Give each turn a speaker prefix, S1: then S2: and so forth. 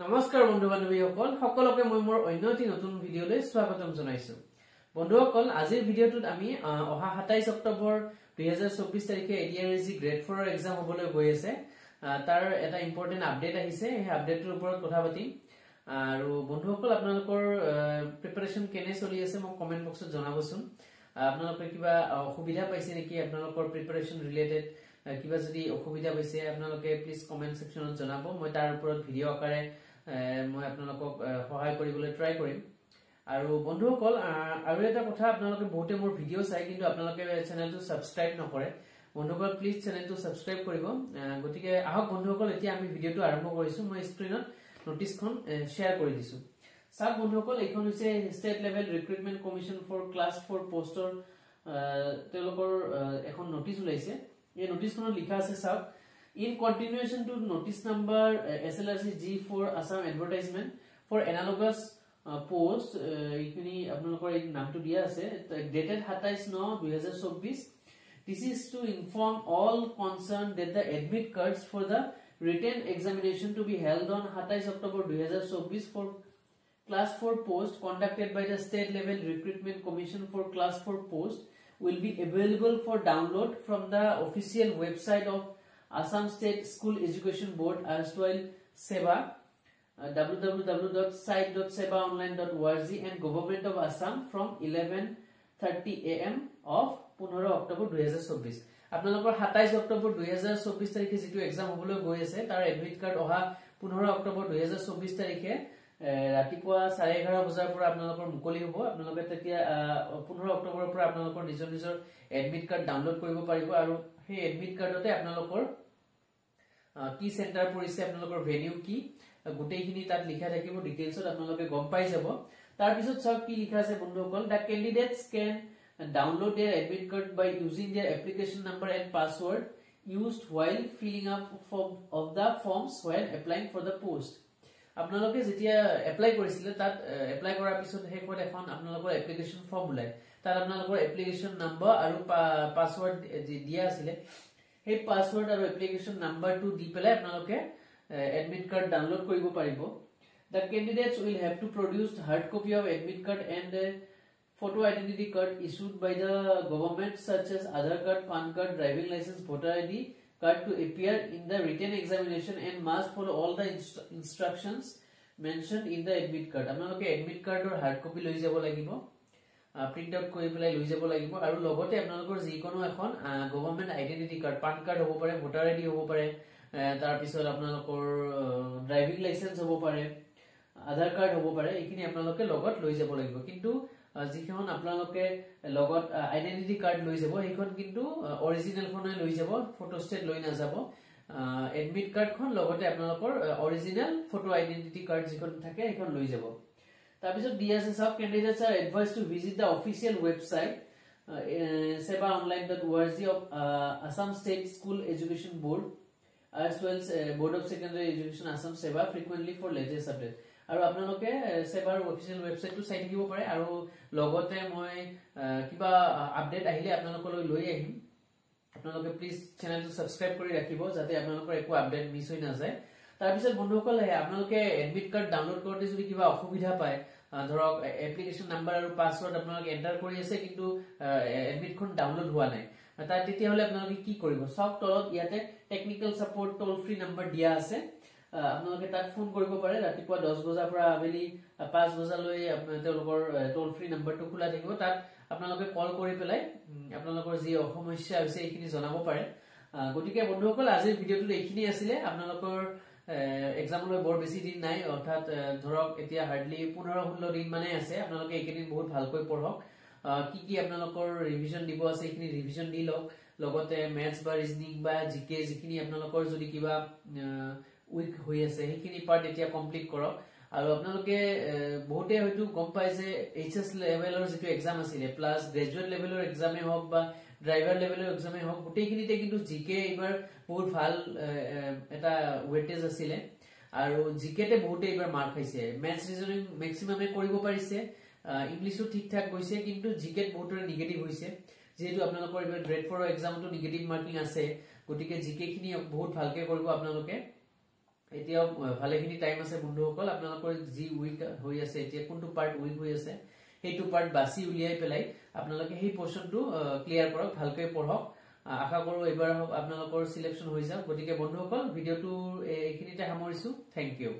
S1: নমস্কাৰ বন্ধু বান্ধৱীসকল সকলোকে মই মোৰ অন্য এটি নতুন ভিডিঅলৈ স্বাগতম জনাইছো বন্ধুসকল আজিৰ ভিডিঅটোত আমি অহা 27 অক্টোবৰ 2024 তাৰিখে এডিআৰজি গ্ৰেড 4 ৰ এক্সাম হ'বলৈ গৈ আছে তাৰ এটা ইম্পৰ্টেন্ট আপডেট আহিছে এই আপডেটৰ ওপৰত কথা পাতিম আৰু বন্ধুসকল আপোনালোকৰ প্ৰিপাৰেচন কেনে চলি আছে মোক কমেন্ট বক্সত জনাবচোন আপোনালোকে কিবা অসুবিধা পাইছে নেকি আপোনালোকৰ প্ৰিপাৰেচন ৰিলেটেড কিবা যদি অসুবিধা পাইছে আপোনালোকে প্লিজ কমেন্ট সেকশনত জনাব মই তাৰ ওপৰত ভিডিঅ আকাৰে মই আপোনালোকক সহায় কৰিবলৈ ট্ৰাই কৰিম আৰু বন্ধুসকল আৰু এটা কথা আপোনালোকে বহুতে মোৰ ভিডিঅ চাই কিন্তু আপোনালোকে চেনেলটো সাবস্ক্ৰাইব নকৰে বন্ধুসকল প্লিজ চেনেলটো সাবস্ক্ৰাইব কৰিব গতিকে আহক বন্ধুসকল এতিয়া আমি ভিডিঅটো আৰম্ভ কৰিছো মই স্ক্ৰিনত নোটিছখন শেয়াৰ কৰি দিছো সাব বন্ধুসকল এইখন হৈছে state level recruitment commission for class 4 পোষ্টৰ তেওঁলোকৰ এখন নোটিছ ওলাইছে এই নোটিছখনত লিখা আছে sub in continuation to notice number SLRC G4 Assam advertisement for analogous post ikini apnalokor ei namtu dia ase dated 27/9/2024 this is to inform all concerned that the admit cards for the written examination to be held on 27 October 2024 for class 4 post conducted by the state level recruitment commission for class 4 post will be available for download from the official website of Assam State School Education Board erstwhile SEBA www.site.sebaonline.org and Government of Assam from 11:30 am of 15 October 2024 আপোনালোকৰ 27 অক্টোবৰ 2024 তাৰিখে যেটো exam হ'বলৈ গৈ আছে তাৰ admit card অহা 15 অক্টোবৰ 2024 তাৰিখে ৰাতিপুৱা 11:30 বজাৰ পৰা আপোনালোকৰ মুকলি হ'ব আপোনালোকে তেতিয়া 15 অক্টোবৰৰ পৰা আপোনালোকৰ নিজৰ এডমিট কাৰ্ড ডাউনলোড কৰিব পাৰিব আৰু সেই এডমিট কাৰ্ডতে আপোনালোকৰ কি সেন্টাৰ পৰিছে আপোনালোকৰ ভেনিউ কি গুটেইখিনি তাত লিখা থাকিব ডিটেইলছত আপোনালোকে গম পাই যাব তাৰ পিছত সব কি লিখা আছে বন্ধুসকল the candidates can download their admit card by using their application number and password used while filling up of the forms while applying for the post আপোনালোকে যেতিয়া এপ্লাই কৰিছিল তাত এপ্লাই কৰাৰ পিছত হেকত এখন আপোনালোকৰ এপ্লিকেশন ফৰ্ম উলাই তাত আপোনালোকৰ এপ্লিকেশন নম্বৰ আৰু পাসওয়াৰ্ড দিয়া আছিল এই পাসওয়াৰ্ড আৰু এপ্লিকেশন নম্বৰটো দি পেলাই আপোনালোকে এডমিট কাৰ্ড ডাউনলোড কৰিব পাৰিব the candidates will have to produce hard copy of admit card and photo identity card issued by the government such as Aadhaar card, PAN card, driving license, voter ID card to appear in the written examination and must follow all the instructions mentioned in the admit card আপোনালোকে admit card or hard copy লৈ যাব লাগিব print out কৰি পেলাই লৈ যাব লাগিব আৰু লগতে আপোনালোকৰ যিকোনো এখন government identity card PAN card হ'ব পাৰে ভোটাৰ আইডি হ'ব পাৰে তাৰ পিছত আপোনালোকৰ ড্ৰাইভিং লাইসেন্স হ'ব পাৰে আধাৰ কাৰ্ড হ'ব পাৰে এইখিনি আপোনালোকে লগত লৈ যাব লাগিব কিন্তু যিখন আপোনালোকে লগত আইডেন্টিটি কাৰ্ড লৈ যাব সেইখন কিন্তু অৰিজিনাল খনে লৈ যাব ফটো ষ্টেট লৈ না যাব এডমিট কাৰ্ডখন লগতে আপোনালোকৰ অৰিজিনাল ফটো আইডেন্টিটি কাৰ্ড যিখন থাকে সেইখন লৈ যাব তাৰ পিছত DSS of candidates are advised to visit the official website sebaonline.org of Assam State School Education Board as well as Board of Secondary Education Assam SEBA frequently for latest update আৰু আপোনালোকে সেবাৰ official ওয়েবসাইটটো চাই থাকিব পাৰে আৰু লগতে মই কিবা update আহিলে আপোনালোকলৈ লৈ আহিম আপোনালোকে প্লিজ চেনেলটো সাবস্ক্ৰাইব কৰি ৰাখিব যাতে আপোনালোকৰ একো আপডেট মিছ হৈ নাযায় তাৰ পিছত বন্ধুসকল আপোনালোকে এডমিট কাৰ্ড ডাউনলোড কৰোতে যদি কিবা অসুবিধা পায় ধৰক এপ্লিকেশন নম্বৰ আৰু পাসওয়াৰ্ড আপোনালোকে এন্টাৰ কৰি আছে কিন্তু এডমিটখন ডাউনলোড হোৱা নাই তাৰ তেতিয়া হলে আপোনালোকে কি কৰিব সব তলত ইয়াতে টেকনিক্যাল সাপোৰ্ট টোল ফ্ৰী নম্বৰ দিয়া আছে আপোনালোকে তাত ফোন কৰিব পাৰে ৰাতিপুৱা 10 বজাৰ পৰা আবেলি 5 বজালৈ আপোনালোকৰ টোল ফ্ৰী নম্বৰটো খোলা থাকিব তাত আপোনালোকে কল কৰি পেলাই আপোনালোকৰ যি সমস্যা হৈছে এইখিনি জনাব পাৰে গতিকে বন্ধুসকল আজিৰ ভিডিঅটো এইখিনি আছিল আপোনালোকৰ এক্সামলৈ বৰ বেছি দিন নাই অৰ্থাৎ ধৰক এতিয়া হাৰ্ডলি 15-16 দিন মানে আছে আপোনালোকে এইকেদিন বহুত ভালকৈ পঢ়ক কি আপোনালোকৰ ৰিভিজন দিব আছে এইখিনি ৰিভিজন দি লওক লগতে ম্যাথছ বা ৰিজনিং বা জিকে যিখিনি আপোনালোকৰ যদি কিবা উইক হৈ আছে সেইখিনি পাৰ্ট এতিয়া কমপ্লিট কৰক আৰু আপোনালোকে বহুতে হয়তো গম পায় যে এইচএস লেভেলৰ যেটো এক্সাম আছিল প্লাস গ্ৰেজুৱেট লেভেলৰ এক্সামে হওক বা ড্ৰাইভাৰ লেভেলৰ এক্সামে হওক গুটেইখিনিতে কিন্তু জিকে এবাৰ বহুত ভাল এটা ওয়েটেজ আছিল আৰু জিকেতে বহুতে এবাৰ মাৰ্ক খাইছে ম্যাথছ ৰিজনিং ম্যাক্সিমামে কৰিব পাৰিছে ইংলিশো ঠিক ঠাক গৈছে কিন্তু জিকেত বহুতৰে নেগেটিভ হৈছে যেহেতু আপোনালোকৰ এবাৰ গ্ৰেড 4 এক্সামটো নেগেটিভ মাৰ্কিং আছে গতিকে জিকে খিনি বহুত ভালকে কৰিব আপোনালোকে এতিয়াও ভালেখিনি টাইম আছে বন্ধুসকল আপোনালোকৰ যি উইক হৈ আছে এতিয়া কোনটো পাৰ্ট উইক হৈ আছে সেইটো পাৰ্ট বাছি উলিয়াই পেলাই আপোনালোকে সেই পোৰ্শনটো ক্লিয়াৰ কৰক ভালকৈ পঢ়ক আশা কৰো এবাৰ আপোনালোকৰ সিলেকশন হৈ যাওক গতিকে বন্ধুসকল ভিডিওটো এইখিনিতে সামৰিছো থ্যাংক ইউ